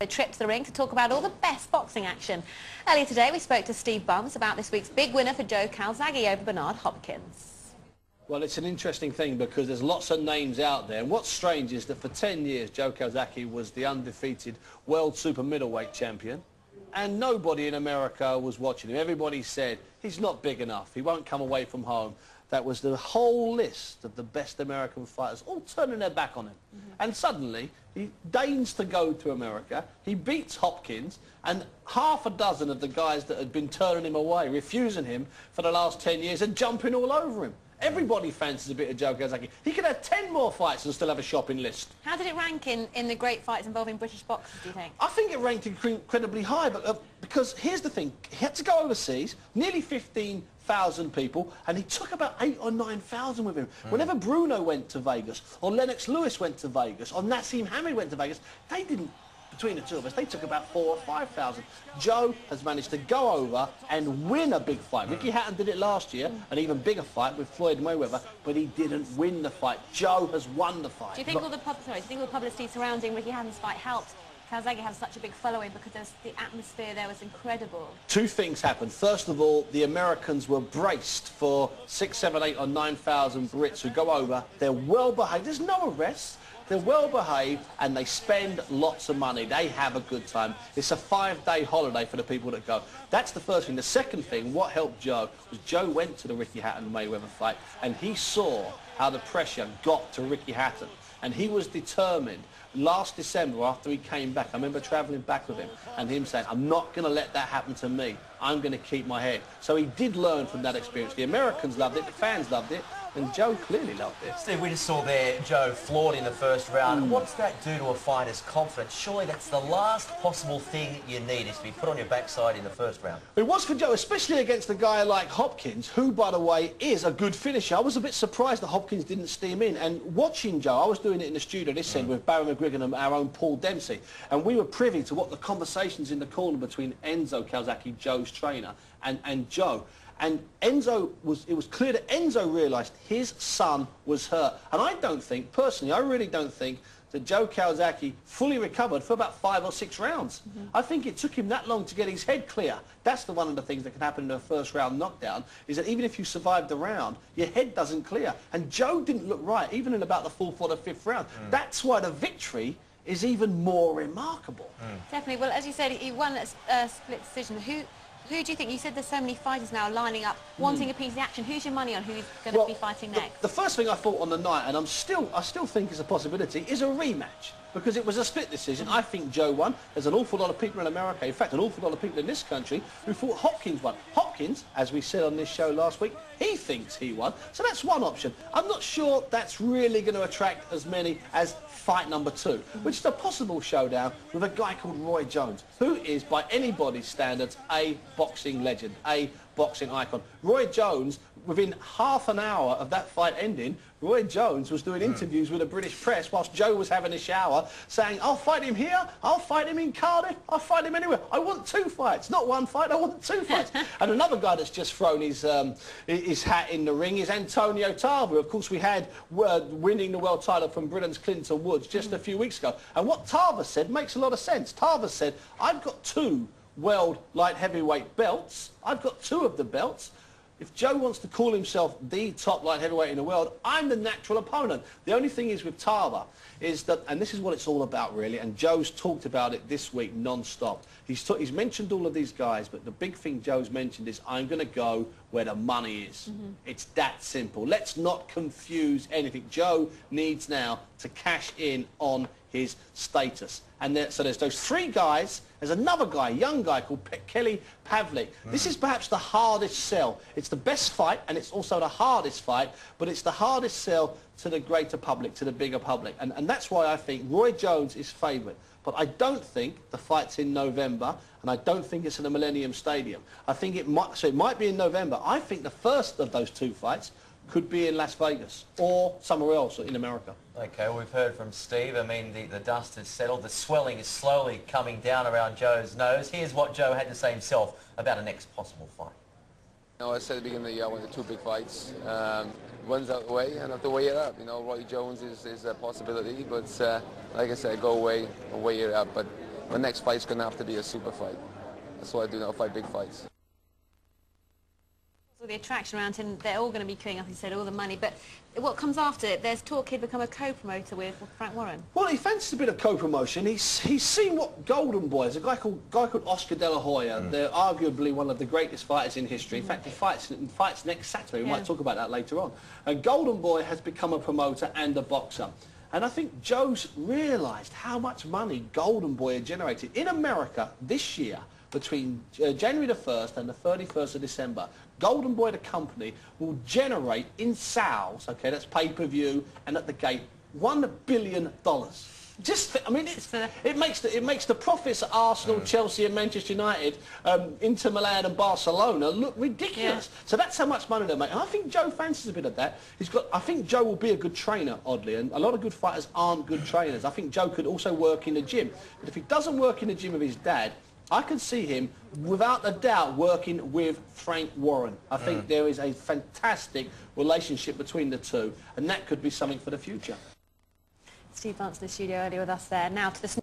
A trip to the ring to talk about all the best boxing action. Earlier today we spoke to Steve Bunce about this week's big winner for Joe Calzaghe over Bernard Hopkins. Well, it's an interesting thing because there's lots of names out there, and what's strange is that for 10 years Joe Calzaghe was the undefeated world super middleweight champion, and nobody in America was watching him. Everybody said he's not big enough, he won't come away from home. That was the whole list of the best American fighters all turning their back on him. And suddenly he deigns to go to America, he beats Hopkins, and half a dozen of the guys that had been turning him away, refusing him for the last 10 years, are jumping all over him. Everybody fancies a bit of Joe Calzaghe. He could have 10 more fights and still have a shopping list. How did it rank in the great fights involving British boxers, do you think? I think it ranked incredibly high, but because here's the thing, he had to go overseas, nearly 15,000 people, and he took about 8,000 or 9,000 with him. Whenever Bruno went to Vegas, or Lennox Lewis went to Vegas, or Nassim Hamid went to Vegas, they didn't, between the two of us, they took about 4,000 or 5,000. Joe has managed to go over and win a big fight. Ricky Hatton did it last year, an even bigger fight with Floyd Mayweather, but he didn't win the fight. Joe has won the fight. Do you think all the publicity surrounding Ricky Hatton's fight helped Calzaghe have such a big following, because the atmosphere there was incredible? Two things happened. First of all, the Americans were braced for 6,000, 7,000, 8,000 or 9,000 Brits who go over. They're well behaved. There's no arrests. They're well behaved and they spend lots of money. They have a good time. It's a 5-day holiday for the people that go. That's the first thing. The second thing, what helped Joe, was Joe went to the Ricky Hatton-Mayweather fight and he saw how the pressure got to Ricky Hatton. And he was determined. Last December, after he came back, I remember travelling back with him and him saying, I'm not going to let that happen to me. I'm going to keep my head. So he did learn from that experience. The Americans loved it, the fans loved it, and Joe clearly loved it. Steve, we just saw there Joe floored in the first round. What does that do to a fighter's confidence? Surely that's the last possible thing you need, is to be put on your backside in the first round. It was for Joe, especially against a guy like Hopkins, who, by the way, is a good finisher. I was a bit surprised that Hopkins didn't steam in. And watching Joe, I was doing it in the studio this end with Barry McGuigan and our own Paul Dempsey, and we were privy to what the conversations in the corner between Enzo Calzaghe, Joe's trainer, and Joe. And it was clear that Enzo realised his son was hurt. And I don't think, personally, I really don't think that Joe Calzaghe fully recovered for about 5 or 6 rounds. I think it took him that long to get his head clear. That's one of the things that can happen in a first round knockdown, is that even if you survive the round, your head doesn't clear. And Joe didn't look right, even in about the 4th or the 5th round. That's why the victory is even more remarkable. Definitely. Well, as you said, he won a split decision. Who do you think? You said there's so many fighters now lining up, wanting a piece of the action. Who's your money on who's going to be fighting next? The first thing I thought on the night, and I still think is a possibility, is a rematch. Because it was a split decision. I think Joe won. There's an awful lot of people in America, in fact an awful lot of people in this country, who thought Hopkins won. Hopkins, as we said on this show last week, he thinks he won. So that's one option. I'm not sure that's really going to attract as many as fight number 2, which is a possible showdown with a guy called Roy Jones, who is, by anybody's standards, a boxing legend, a boxing icon. Roy Jones, within half an hour of that fight ending, Roy Jones was doing interviews with the British press whilst Joe was having a shower, saying, I'll fight him here, I'll fight him in Cardiff, I'll fight him anywhere. I want 2 fights, not 1 fight, I want 2 fights. And another guy that's just thrown his hat in the ring is Antonio Tarver. Of course, we had winning the world title from Britain's Clinton Woods just a few weeks ago. And what Tarver said makes a lot of sense. Tarver said, I've got 2 world light heavyweight belts. I've got 2 of the belts. If Joe wants to call himself the top light heavyweight in the world, I'm the natural opponent. The only thing is with Tarver is that, and this is what it's all about really, and Joe's talked about it this week non-stop. He's mentioned all of these guys, but the big thing Joe's mentioned is, I'm going to go where the money is. It's that simple. Let's not confuse anything. Joe needs now to cash in on his status. And so there's those 3 guys. There's another guy, a young guy called Kelly Pavlik. This is perhaps the hardest sell. It's the best fight and it's also the hardest fight, but it's the hardest sell to the greater public, to the bigger public. And that's why I think Roy Jones is favourite. But I don't think the fight's in November, and I don't think it's in the Millennium Stadium. I think it might be in November. I think the first of those 2 fights could be in Las Vegas or somewhere else in America. Okay, well, we've heard from Steve. I mean, the dust has settled. The swelling is slowly coming down around Joe's nose. Here's what Joe had to say himself about a next possible fight. I said at the beginning of the year I wanted 2 big fights. One's out of the way, and I have to weigh it up. Roy Jones is a possibility, but like I said, go away and weigh it up. But my next fight's going to have to be a super fight. That's what I do now, fight big fights. All the attraction around him, they're all going to be queuing up, he said, all the money. But what comes after it? There's talk he'd become a co-promoter with Frank Warren. Well, he fancies a bit of co-promotion. He's seen what Golden Boy, there's a guy called Oscar De La Hoya. They're arguably one of the greatest fighters in history. In fact, he fights next Saturday. We might talk about that later on. And Golden Boy has become a promoter and a boxer. And I think Joe's realised how much money Golden Boy had generated in America this year. Between January the 1st and the 31st of December, Golden Boy, the company, will generate in sales, okay, that's pay-per-view and at the gate, $1 billion. Just, I mean, it makes the profits at Arsenal, Chelsea and Manchester United, Inter Milan and Barcelona look ridiculous. Yeah. So that's how much money they make. And I think Joe fancies a bit of that. I think Joe will be a good trainer, oddly, and a lot of good fighters aren't good trainers. I think Joe could also work in the gym. But if he doesn't work in the gym with his dad, I can see him, without a doubt, working with Frank Warren. I think there is a fantastic relationship between the two, and that could be something for the future. Steve Bunce in the studio earlier with us there. Now to the